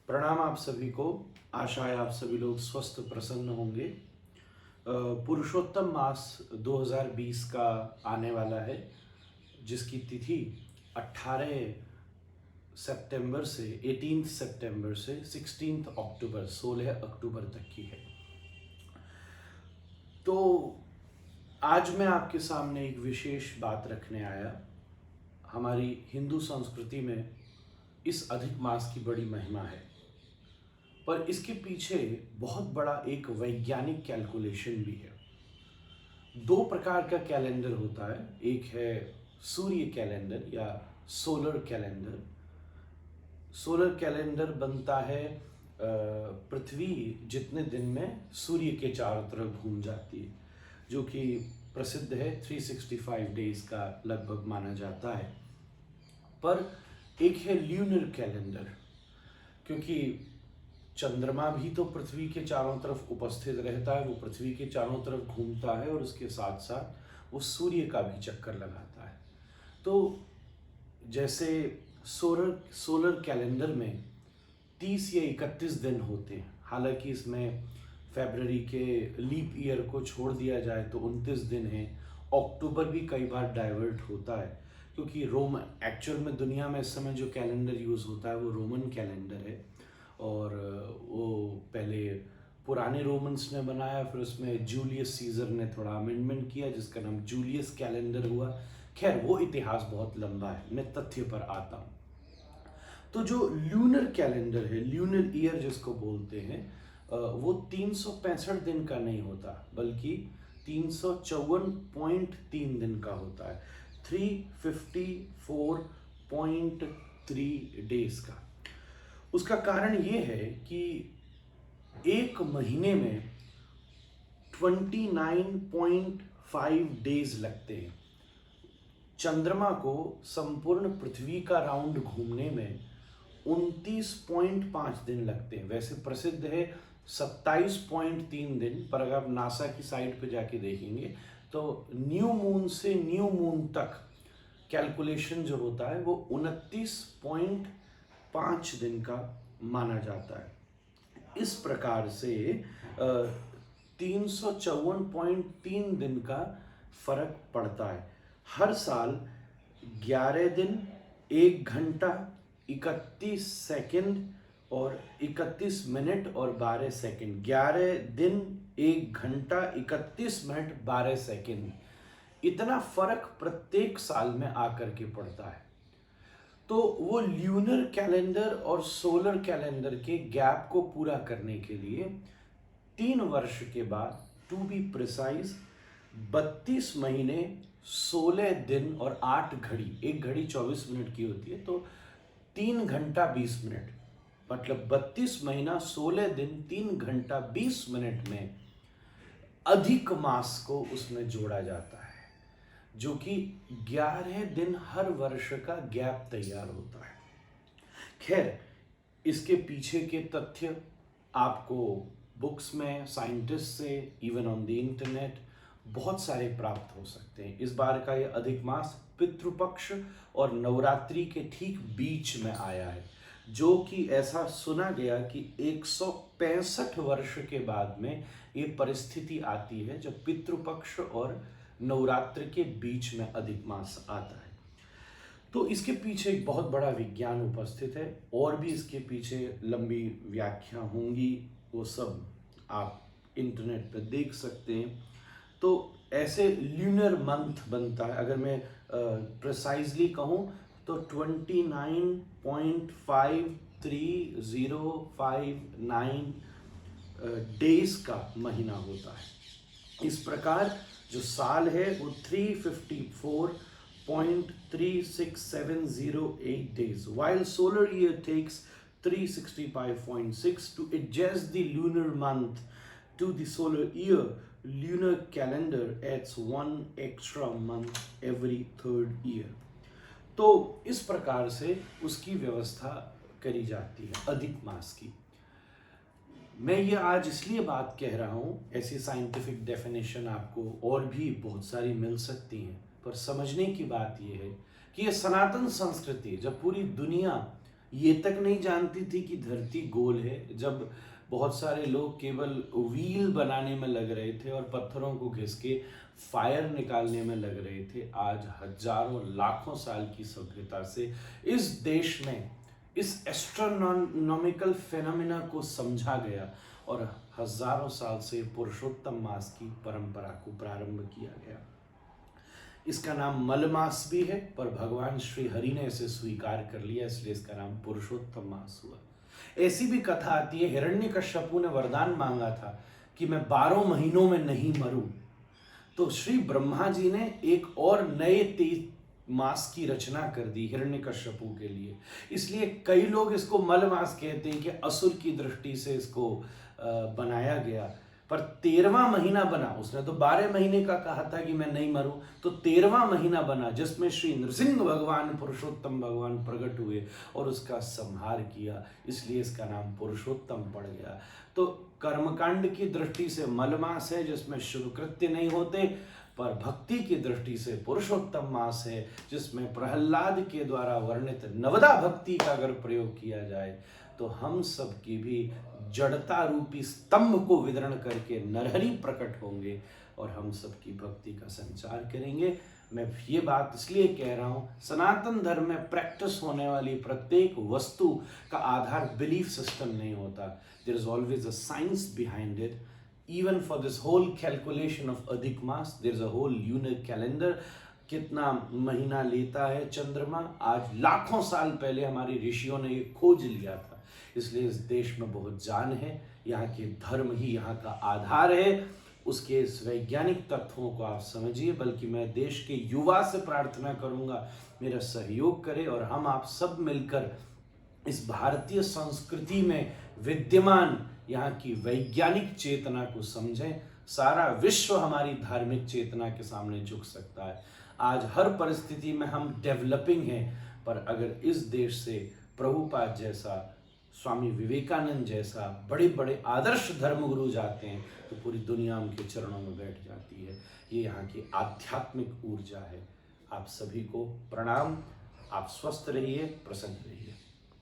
प्रणाम आप सभी को। आशा है आप सभी लोग स्वस्थ प्रसन्न होंगे। पुरुषोत्तम मास 2020 का आने वाला है, जिसकी तिथि 18 सितंबर से 18 सितंबर से 16 अक्टूबर 16 अक्टूबर तक की है। तो आज मैं आपके सामने एक विशेष बात रखने आया। हमारी हिंदू संस्कृति में इस अधिक मास की बड़ी महिमा है, पर इसके पीछे बहुत बड़ा एक वैज्ञानिक कैलकुलेशन भी है। दो प्रकार का कैलेंडर होता है, एक है सूर्य कैलेंडर या सोलर कैलेंडर। सोलर कैलेंडर बनता है पृथ्वी जितने दिन में सूर्य के चारों तरफ घूम जाती है, जो कि प्रसिद्ध है, 365 डेज का लगभग माना जाता है। पर एक है ल्यूनर कैलेंडर, क्योंकि चंद्रमा भी तो पृथ्वी के चारों तरफ उपस्थित रहता है, वो पृथ्वी के चारों तरफ घूमता है और उसके साथ साथ वो सूर्य का भी चक्कर लगाता है। तो जैसे सोलर कैलेंडर में 30 या 31 दिन होते हैं, हालांकि इसमें फरवरी के लीप ईयर को छोड़ दिया जाए तो 29 दिन है। अक्टूबर भी कई बार डाइवर्ट होता है, क्योंकि एक्चुअल में दुनिया में इस समय जो कैलेंडर यूज़ होता है वो रोमन कैलेंडर है, और वो पहले पुराने रोमन्स ने बनाया, फिर उसमें जूलियस सीजर ने थोड़ा अमेंडमेंट किया जिसका नाम जूलियस कैलेंडर हुआ। खैर, वो इतिहास बहुत लंबा है, मैं तथ्य पर आता हूँ। तो जो ल्यूनर कैलेंडर है, ल्यूनर ईयर जिसको बोलते हैं, वो 365 दिन का नहीं होता, बल्कि 354.3 दिन का होता है, 354.3 डेज का। उसका कारण ये है कि एक महीने में 29.5 डेज लगते हैं। चंद्रमा को संपूर्ण पृथ्वी का राउंड घूमने में 29.5 दिन लगते हैं। वैसे प्रसिद्ध है 27.3 दिन, पर अगर आप नासा की साइट पे जाके देखेंगे तो न्यू मून से न्यू मून तक कैलकुलेशन जो होता है वो 29.5 दिन का माना जाता है। इस प्रकार से 354.3 दिन का फर्क पड़ता है। हर साल 11 दिन 1 घंटा 31 सेकंड और 31 मिनट और 12 सेकंड, 11 दिन 1 घंटा 31 मिनट 12 सेकंड, इतना फर्क प्रत्येक साल में आकर के पड़ता है। तो वो ल्यूनर कैलेंडर और सोलर कैलेंडर के गैप को पूरा करने के लिए 3 वर्ष के बाद, टू बी प्रिसाइज, 32 महीने 16 दिन और 8 घड़ी, एक घड़ी 24 मिनट की होती है, तो 3 घंटा 20 मिनट, मतलब 32 महीना 16 दिन 3 घंटा 20 मिनट में अधिक मास को उसमें जोड़ा जाता है, जो कि 11 दिन हर वर्ष का गैप तैयार होता है। खैर, इसके पीछे के तथ्य आपको बुक्स में, साइंटिस्ट से, इवन ऑन द इंटरनेट बहुत सारे प्राप्त हो सकते हैं। इस बार का यह अधिक मास पितृपक्ष और नवरात्रि के ठीक बीच में आया है, जो कि ऐसा सुना गया कि 165 वर्ष के बाद में ये परिस्थिति आती है जब पितृपक्ष और नवरात्र के बीच में अधिक मास आता है। तो इसके पीछे एक बहुत बड़ा विज्ञान उपस्थित है, और भी इसके पीछे लंबी व्याख्या होंगी, वो सब आप इंटरनेट पर देख सकते हैं। तो ऐसे ल्यूनर मंथ बनता है, अगर मैं प्रिसाइजली कहूँ तो 29.53059 डेज का महीना होता है। इस प्रकार जो साल है वो 354.36708 days, while solar year takes 365.6 to adjust the lunar month to the solar year. Lunar calendar adds 1 extra month every 3rd year. तो इस प्रकार से उसकी व्यवस्था करी जाती है अधिक मास की। मैं ये आज इसलिए बात कह रहा हूँ, ऐसी साइंटिफिक डेफिनेशन आपको और भी बहुत सारी मिल सकती हैं, पर समझने की बात ये है कि ये सनातन संस्कृति जब पूरी दुनिया ये तक नहीं जानती थी कि धरती गोल है। जब बहुत सारे लोग केवल व्हील बनाने में लग रहे थे और पत्थरों को घिस के फायर निकालने में लग रहे थे, आज हजारों लाखों साल की सभ्यता से इस देश में इस एस्ट्रोनॉमिकल फेनोमेना को समझा गया और हजारों साल से पुरुषोत्तम मास की परंपरा को प्रारंभ किया गया। इसका नाम मलमास भी है, पर भगवान श्री हरि ने इसे स्वीकार कर लिया, इसलिए इसका नाम पुरुषोत्तम मास हुआ। ऐसी भी कथा आती है, हिरण्यकश्यपु ने वरदान मांगा था कि मैं 12 महीनों में नहीं मरूं, तो श्री ब्रह्मा जी ने एक और नए मास की रचना कर दी हिरण्यकश्यपु के लिए। इसलिए कई लोग इसको मलमास कहते हैं कि असुर की दृष्टि से इसको बनाया गया। पर 13वां महीना बना, उसने तो 12 महीने का कहा था कि मैं नहीं मरूं, तो 13वां महीना बना जिसमें श्री नृसिंह भगवान पुरुषोत्तम भगवान प्रकट हुए और उसका संहार किया, इसलिए इसका नाम पुरुषोत्तम पड़ गया। तो कर्मकांड की दृष्टि से मलमास है जिसमें शुभ कृत्य नहीं होते, पर भक्ति की दृष्टि से पुरुषोत्तम मास है जिसमें प्रहलाद के द्वारा वर्णित नवदा भक्ति का अगर प्रयोग किया जाए तो हम सब की भी जड़ता रूपी स्तंभ को विदरण करके नरहरि प्रकट होंगे और हम सब की भक्ति का संचार करेंगे। मैं ये बात इसलिए कह रहा हूँ, सनातन धर्म में प्रैक्टिस होने वाली प्रत्येक वस्तु का आधार बिलीफ सिस्टम नहीं होता। There is always a science behind it. Even for this whole calculation of Adhik Maas there is a whole unique calendar. कितना महीना लेता है चंद्रमा, आज लाखों साल पहले हमारे ऋषियों ने ये खोज लिया था। इसलिए इस देश में बहुत जान है, यहाँ के धर्म ही यहाँ का आधार है। उसके इस वैज्ञानिक तत्वों को आप समझिए, बल्कि मैं देश के युवा से प्रार्थना करूंगा मेरा सहयोग करे और हम आप सब मिलकर इस भारतीय संस्कृति में विद्यमान यहाँ की वैज्ञानिक चेतना को समझें। सारा विश्व हमारी धार्मिक चेतना के सामने झुक सकता है। आज हर परिस्थिति में हम डेवलपिंग हैं, पर अगर इस देश से प्रभुपाद जैसा, स्वामी विवेकानंद जैसा बड़े बड़े आदर्श धर्मगुरु जाते हैं तो पूरी दुनिया उनके चरणों में बैठ जाती है। ये यहाँ की आध्यात्मिक ऊर्जा है। आप सभी को प्रणाम। आप स्वस्थ रहिए, प्रसन्न रहिए।